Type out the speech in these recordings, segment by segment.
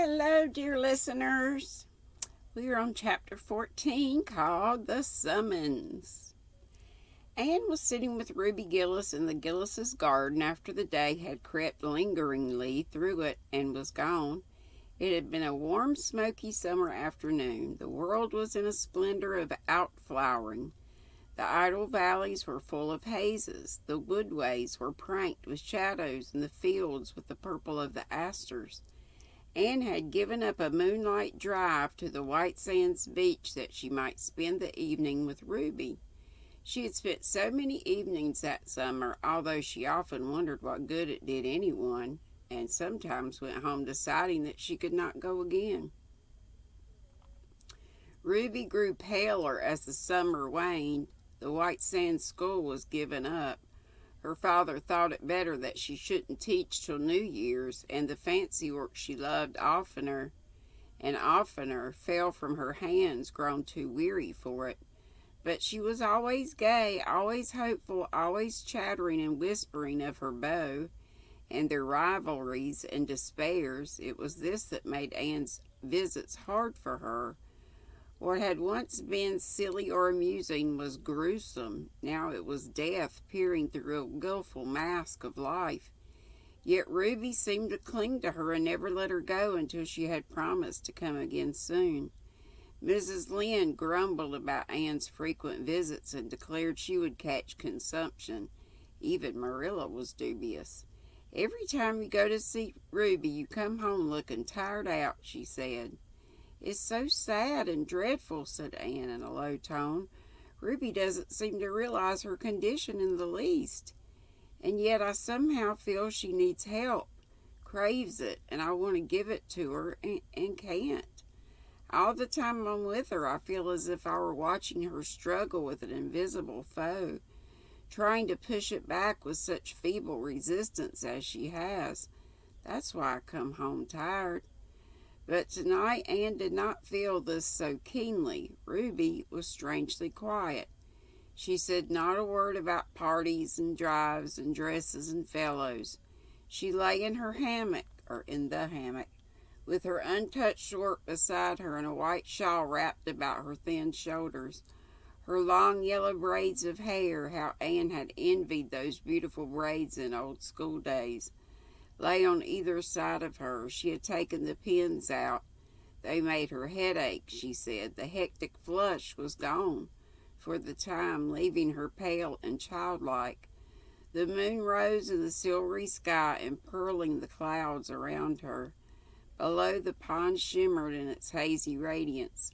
Hello, dear listeners. We are on chapter 14 called The Summons. Anne was sitting with Ruby Gillis in the Gillis's garden after the day had crept lingeringly through it and was gone. It had been a warm, smoky summer afternoon. The world was in a splendor of outflowering. The idle valleys were full of hazes. The woodways were pranked with shadows, and the fields with the purple of the asters. Anne had given up a moonlight drive to the White Sands beach that she might spend the evening with Ruby. She had spent so many evenings that summer, although she often wondered what good it did anyone, and sometimes went home deciding that she could not go again. Ruby grew paler as the summer waned. The White Sands school was given up. Her father thought it better that she shouldn't teach till New Year's, and the fancy work she loved oftener and oftener fell from her hands, grown too weary for it. But she was always gay, always hopeful, always chattering and whispering of her beau and their rivalries and despairs. It was this that made Anne's visits hard for her. What had once been silly or amusing was gruesome. Now it was death peering through a wilful mask of life. Yet Ruby seemed to cling to her and never let her go until she had promised to come again soon. Mrs. Lynde grumbled about Anne's frequent visits and declared she would catch consumption. Even Marilla was dubious. "Every time you go to see Ruby, you come home looking tired out," she said. "It's so sad and dreadful," said Anne in a low tone. "Ruby doesn't seem to realize her condition in the least. And yet I somehow feel she needs help, craves it, and I want to give it to her and can't. All the time I'm with her, I feel as if I were watching her struggle with an invisible foe, trying to push it back with such feeble resistance as she has. That's why I come home tired." But tonight Anne did not feel this so keenly. Ruby was strangely quiet. She said not a word about parties and drives and dresses and fellows. She lay in her hammock, or in the hammock, with her untouched work beside her and a white shawl wrapped about her thin shoulders. Her long yellow braids of hair, how Anne had envied those beautiful braids in old school days, lay on either side of her. She had taken the pins out. They made her head ache, she said. The hectic flush was gone for the time, leaving her pale and childlike. The moon rose in the silvery sky, empearling the clouds around her. Below, the pond shimmered in its hazy radiance.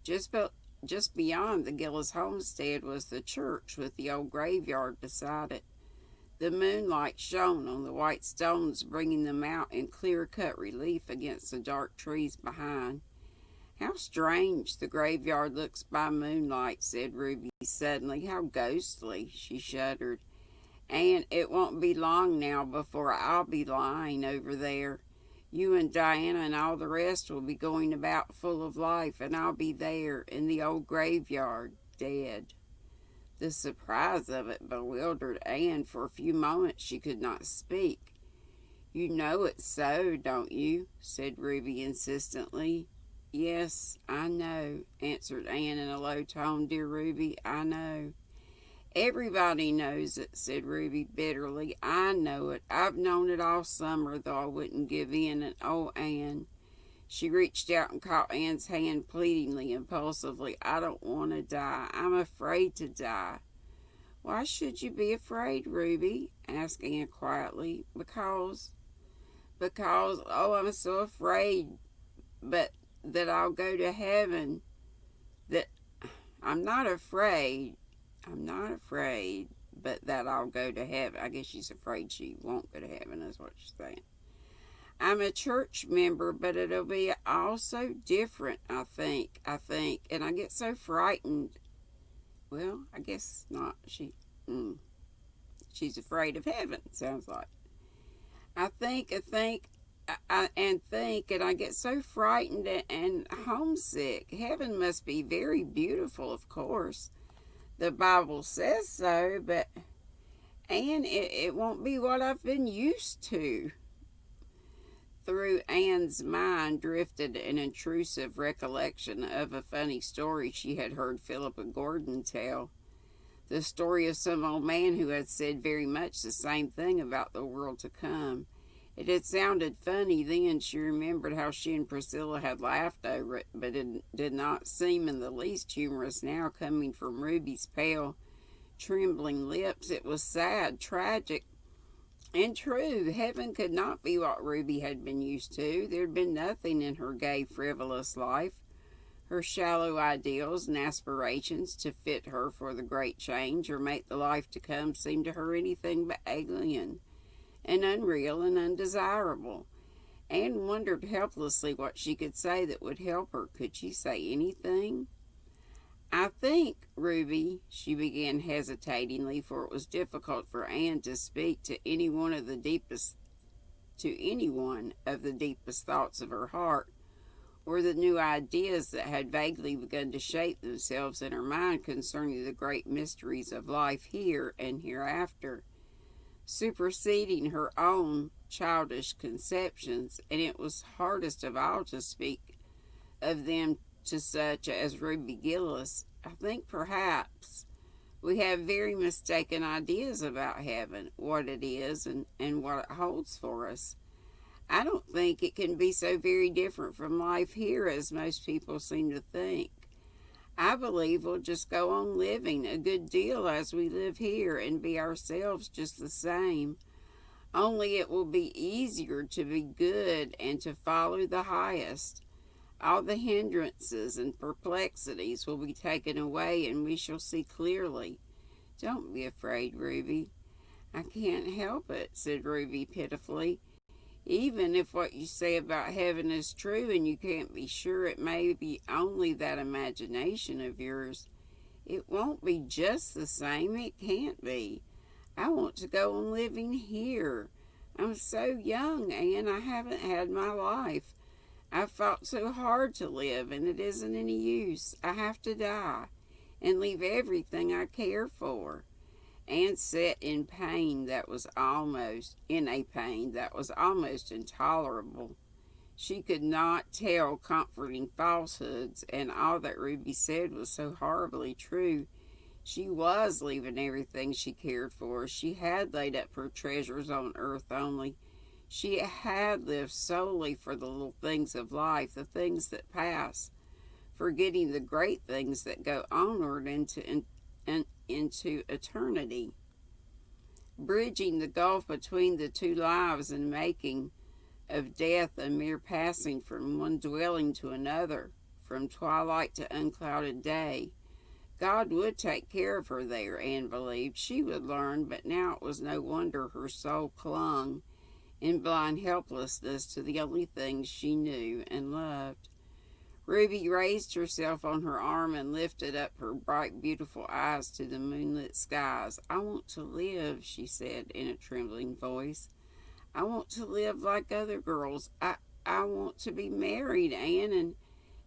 Just beyond the Gillis homestead was the church with the old graveyard beside it. The moonlight shone on the white stones, bringing them out in clear-cut relief against the dark trees behind. "How strange the graveyard looks by moonlight," said Ruby suddenly. "How ghostly," she shuddered. "And it won't be long now before I'll be lying over there. You and Diana and all the rest will be going about full of life, and I'll be there in the old graveyard, dead." The surprise of it bewildered Anne. For a few moments she could not speak. "You know it's so, don't you?" said Ruby insistently. "Yes, I know," answered Anne in a low tone. "Dear Ruby, I know." "Everybody knows it," said Ruby bitterly. "I know it. I've known it all summer, though I wouldn't give in. And oh, Anne." She reached out and caught Anne's hand pleadingly, impulsively. "I don't want to die. I'm afraid to die." "Why should you be afraid, Ruby?" asked Anne quietly. Because, oh, I'm so afraid, but that I'll go to heaven. That I'm not afraid, but that I'll go to heaven." I guess she's afraid she won't go to heaven, is what she's saying. "I'm a church member, but it'll be all so different, I think, and I get so frightened." Well, I guess not. She's afraid of heaven, sounds like. I think, and I get so frightened and homesick. Heaven must be very beautiful, of course. The Bible says so, but, and it won't be what I've been used to." Through Anne's mind drifted an intrusive recollection of a funny story she had heard Philippa Gordon tell. The story of some old man who had said very much the same thing about the world to come. It had sounded funny then. She remembered how she and Priscilla had laughed over it, but it did not seem in the least humorous now, coming from Ruby's pale, trembling lips. It was sad, tragic, and true. Heaven could not be what Ruby had been used to. There had been nothing in her gay, frivolous life, her shallow ideals and aspirations to fit her for the great change or make the life to come seem to her anything but alien and unreal and undesirable. Anne wondered helplessly what she could say that would help her. Could she say anything? "I think, Ruby," she began hesitatingly, for it was difficult for Anne to speak to anyone of the deepest thoughts of her heart, or the new ideas that had vaguely begun to shape themselves in her mind concerning the great mysteries of life here and hereafter, superseding her own childish conceptions, and it was hardest of all to speak of them to such as Ruby Gillis. "I think perhaps we have very mistaken ideas about heaven, what it is, and what it holds for us. I don't think it can be so very different from life here as most people seem to think. I believe we'll just go on living a good deal as we live here and be ourselves just the same. Only it will be easier to be good and to follow the highest. All the hindrances and perplexities will be taken away and we shall see clearly. Don't be afraid, Ruby." "I can't help it," said Ruby pitifully. "Even if what you say about heaven is true and you can't be sure, it may be only that imagination of yours. It won't be just the same. It can't be. I want to go on living here. I'm so young, Anne. I haven't had my life. I've fought so hard to live, and it isn't any use. I have to die and leave everything I care for." Anne sat in a pain that was almost intolerable. She could not tell comforting falsehoods, and all that Ruby said was so horribly true. She was leaving everything she cared for. She had laid up her treasures on earth only. She had lived solely for the little things of life, the things that pass, forgetting the great things that go onward into eternity, bridging the gulf between the two lives and making of death a mere passing from one dwelling to another, from twilight to unclouded day. God would take care of her there, Anne believed. She would learn, but now it was no wonder her soul clung in blind helplessness to the only things she knew and loved. Ruby raised herself on her arm and lifted up her bright, beautiful eyes to the moonlit skies. "I want to live," she said in a trembling voice. "I want to live like other girls. I want to be married, Anne,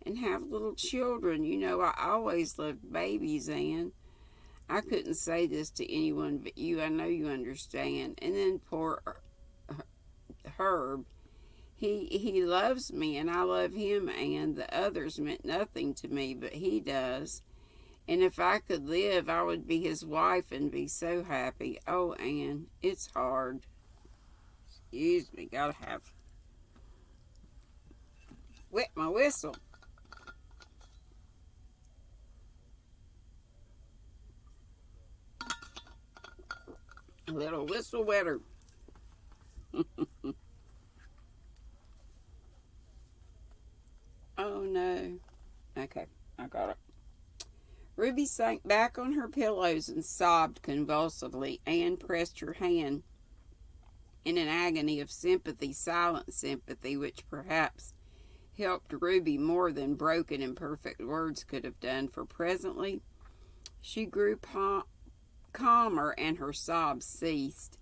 and have little children. You know, I always loved babies, Anne. I couldn't say this to anyone but you. I know you understand. And then poor Herb. He loves me, and I love him, and the others meant nothing to me, but he does. And if I could live, I would be his wife and be so happy. Oh, Anne, it's hard." Excuse me, gotta have wet my whistle. A little whistle wetter. Oh no. Okay, I got it. Ruby sank back on her pillows and sobbed convulsively. Anne pressed her hand in an agony of sympathy, silent sympathy, which perhaps helped Ruby more than broken and perfect words could have done, for presently she grew calmer and her sobs ceased.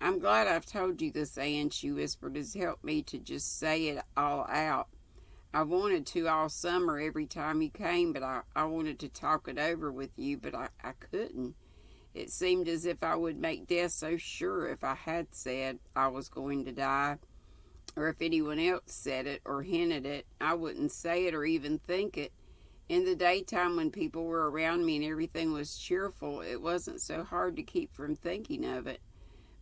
"I'm glad I've told you this, Anne," she whispered. "It's helped me to just say it all out. I wanted to all summer every time you came, but I wanted to talk it over with you, but I couldn't. It seemed as if I would make death so sure if I had said I was going to die. or if anyone else said it or hinted it, I wouldn't say it or even think it. In the daytime, when people were around me and everything was cheerful, it wasn't so hard to keep from thinking of it.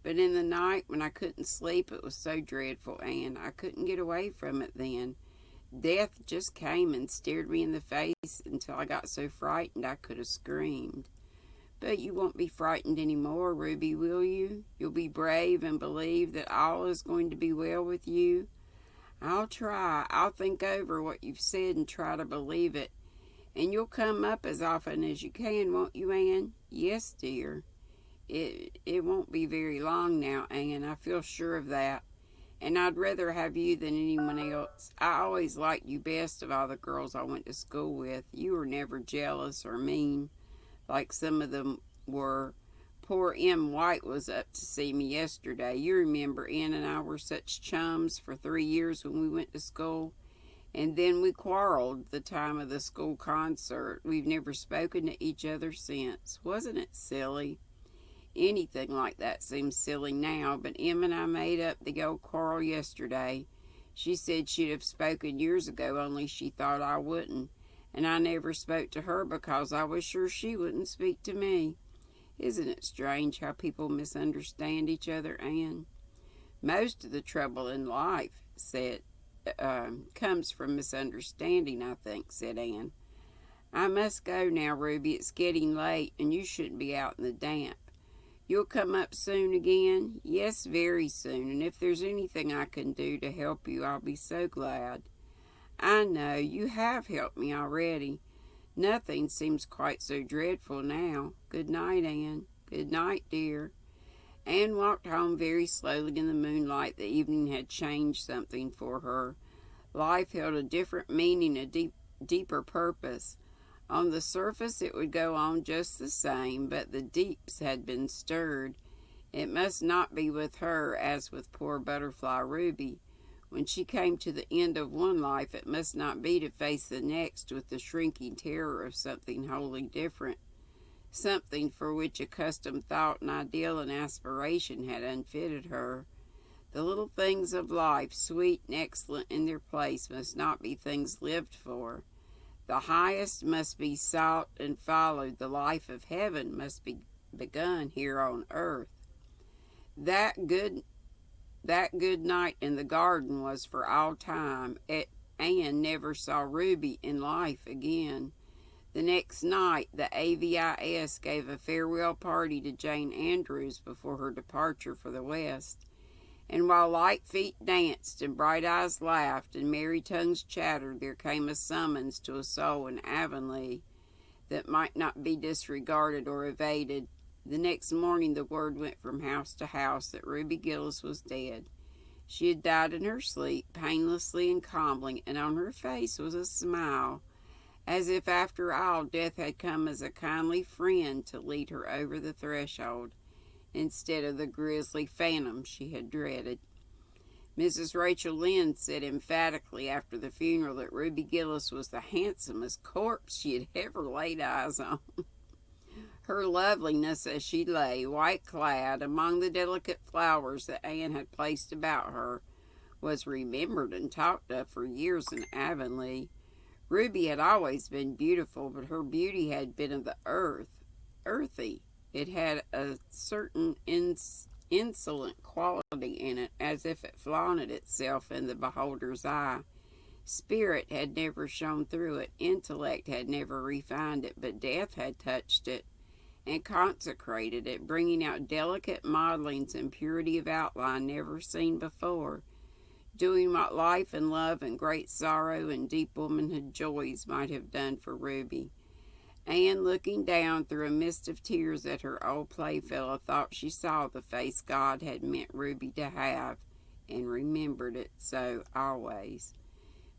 But in the night, when I couldn't sleep, it was so dreadful, and I couldn't get away from it then. Death just came and stared me in the face until I got so frightened I could have screamed. But you won't be frightened any more, Ruby, will you? You'll be brave and believe that all is going to be well with you? I'll try. I'll think over what you've said and try to believe it. And you'll come up as often as you can, won't you, Anne? Yes, dear. It won't be very long now, Anne. I feel sure of that. And I'd rather have you than anyone else. I always liked you best of all the girls I went to school with. You were never jealous or mean like some of them were. Poor M. White was up to see me yesterday. You remember Ann and I were such chums for 3 years when we went to school. And then we quarreled the time of the school concert. We've never spoken to each other since. Wasn't it silly? Anything like that seems silly now, but Em and I made up the old quarrel yesterday. She said she'd have spoken years ago, only she thought I wouldn't, and I never spoke to her because I was sure she wouldn't speak to me. Isn't it strange how people misunderstand each other, Anne? Most of the trouble in life comes from misunderstanding, I think, said Anne. I must go now, Ruby. It's getting late, and you shouldn't be out in the damp. You'll come up soon again? Yes, very soon, and if there's anything I can do to help you, I'll be so glad. I know, you have helped me already. Nothing seems quite so dreadful now. Good night, Anne. Good night, dear. Anne walked home very slowly in the moonlight. The evening had changed something for her. Life held a different meaning, a deeper purpose. On the surface it would go on just the same, but the deeps had been stirred. It must not be with her as with poor Butterfly Ruby. When she came to the end of one life, it must not be to face the next with the shrinking terror of something wholly different, something for which accustomed thought and ideal and aspiration had unfitted her. The little things of life, sweet and excellent in their place, must not be things lived for. The highest must be sought and followed. The life of heaven must be begun here on earth. That good night in the garden was for all time. Anne never saw Ruby in life again. The next night, the AVIS gave a farewell party to Jane Andrews before her departure for the West. And while light feet danced and bright eyes laughed and merry tongues chattered, there came a summons to a soul in Avonlea that might not be disregarded or evaded. The next morning the word went from house to house that Ruby Gillis was dead. She had died in her sleep, painlessly and calmly, and on her face was a smile, as if after all death had come as a kindly friend to lead her over the threshold, instead of the grisly phantom she had dreaded. Mrs. Rachel Lynde said emphatically after the funeral that Ruby Gillis was the handsomest corpse she had ever laid eyes on. Her loveliness as she lay, white-clad, among the delicate flowers that Anne had placed about her, was remembered and talked of for years in Avonlea. Ruby had always been beautiful, but her beauty had been of the earthy. It had a certain insolent quality in it, as if it flaunted itself in the beholder's eye. Spirit had never shone through it, intellect had never refined it, but death had touched it and consecrated it, bringing out delicate modelings and purity of outline never seen before, doing what life and love and great sorrow and deep womanhood joys might have done for Ruby. Anne, looking down through a mist of tears at her old playfellow, thought she saw the face God had meant Ruby to have, and remembered it so always.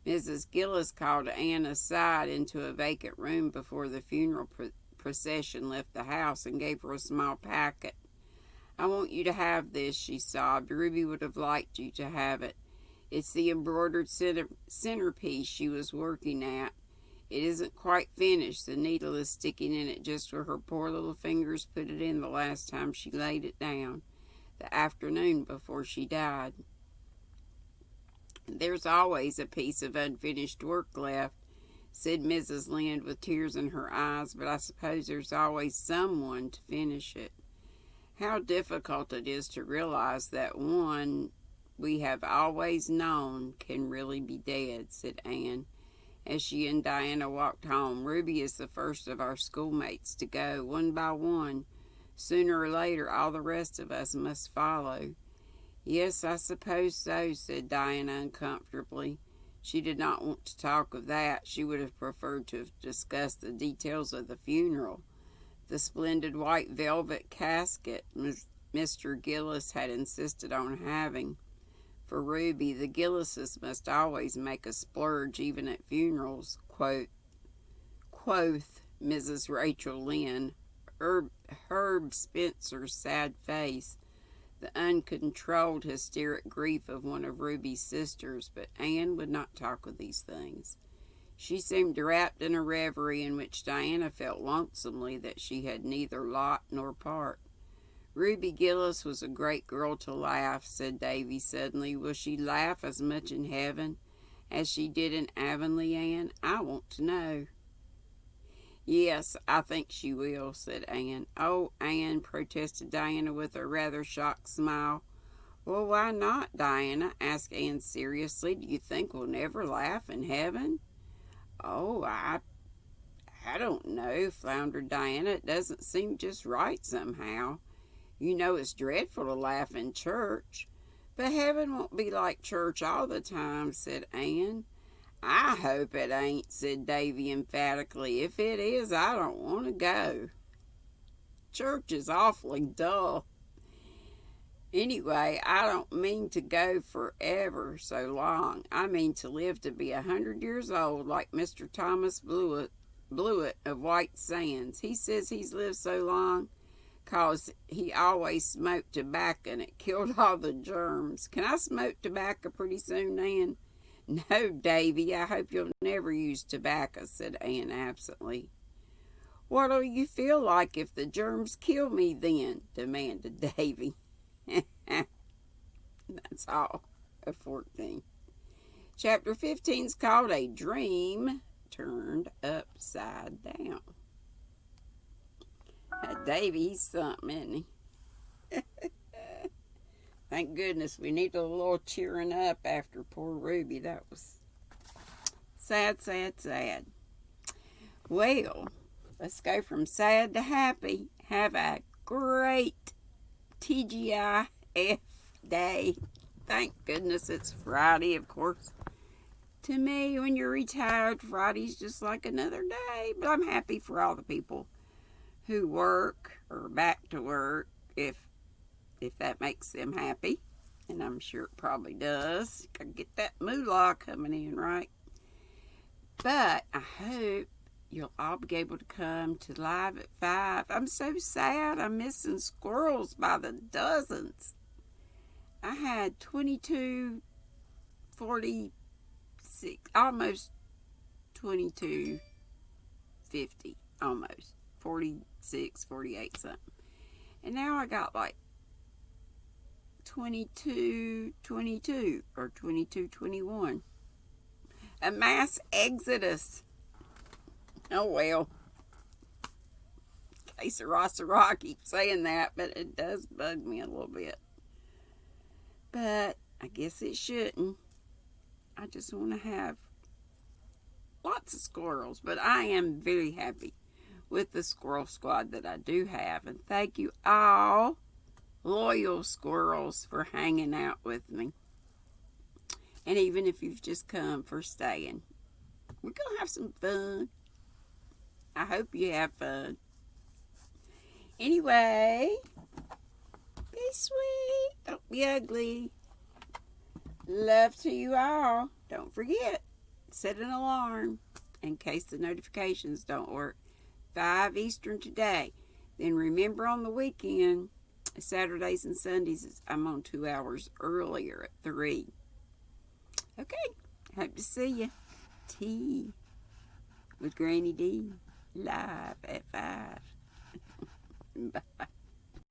Mrs. Gillis called Anne aside into a vacant room before the funeral procession left the house and gave her a small packet. I want you to have this, she sobbed. Ruby would have liked you to have it. It's the embroidered centerpiece she was working at. It isn't quite finished. The needle is sticking in it just where her poor little fingers put it in the last time she laid it down, the afternoon before she died. There's always a piece of unfinished work left, said Mrs. Lynde with tears in her eyes, but I suppose there's always someone to finish it. How difficult it is to realize that one we have always known can really be dead, said Anne, as she and Diana walked home. Ruby is the first of our schoolmates to go, one by one. Sooner or later, all the rest of us must follow. Yes, I suppose so, said Diana uncomfortably. She did not want to talk of that. She would have preferred to have discussed the details of the funeral. The splendid white velvet casket Mr. Gillis had insisted on having. For Ruby, the Gillises must always make a splurge even at funerals, quoth Mrs. Rachel Lynde, Herb Spencer's sad face, the uncontrolled hysteric grief of one of Ruby's sisters, but Anne would not talk of these things. She seemed wrapped in a reverie in which Diana felt lonesomely that she had neither lot nor part. Ruby Gillis was a great girl to laugh, said Davy suddenly. Will she laugh as much in heaven as she did in Avonlea, Anne? I want to know. Yes, I think she will, said Anne. Oh, Anne, protested Diana with a rather shocked smile. Well, why not, Diana? Asked Anne seriously. Do you think we'll never laugh in heaven? Oh, I don't know, floundered Diana. It doesn't seem just right somehow. You know it's dreadful to laugh in church. But heaven won't be like church all the time, said Anne. I hope it ain't, said Davy emphatically. If it is, I don't want to go. Church is awfully dull. Anyway, I don't mean to go forever so long. I mean to live to be 100 years old like Mr. Thomas Blewett of White Sands. He says he's lived so long 'cause he always smoked tobacco and it killed all the germs. Can I smoke tobacco pretty soon, Anne? No, Davy, I hope you'll never use tobacco, said Anne absently. What'll you feel like if the germs kill me then? Demanded Davy. That's all of 14. Chapter 15 is called A Dream Turned Upside Down. Davy, he's something, isn't he? Thank goodness we need a little cheering up after poor Ruby. That was sad, sad, sad. Well, let's go from sad to happy. Have a great TGIF day. Thank goodness it's Friday, of course. To me, when you're retired, Friday's just like another day. But I'm happy for all the people who work or back to work, if that makes them happy. And I'm sure it probably does. Gotta get that moolah coming in, right? But I hope you'll all be able to come to Live at 5. I'm so sad. I'm missing squirrels by the dozens. I had 22, 46, almost 22, 50, almost 46, 48 something. And now I got like 22, 22 or 22, 21. A mass exodus. Oh well. Que sera, keeps saying that, but it does bug me a little bit. But I guess it shouldn't. I just want to have lots of squirrels, but I am very happy with the squirrel squad that I do have. And thank you all, loyal squirrels, for hanging out with me. And even if you've just come for staying, we're going to have some fun. I hope you have fun. Anyway, be sweet. Don't be ugly. Love to you all. Don't forget, set an alarm in case the notifications don't work. 5 Eastern today. Then remember on the weekend, Saturdays and Sundays, I'm on 2 hours earlier at 3. Okay, hope to see you. Tea with GrannyDee, live at 5. Bye.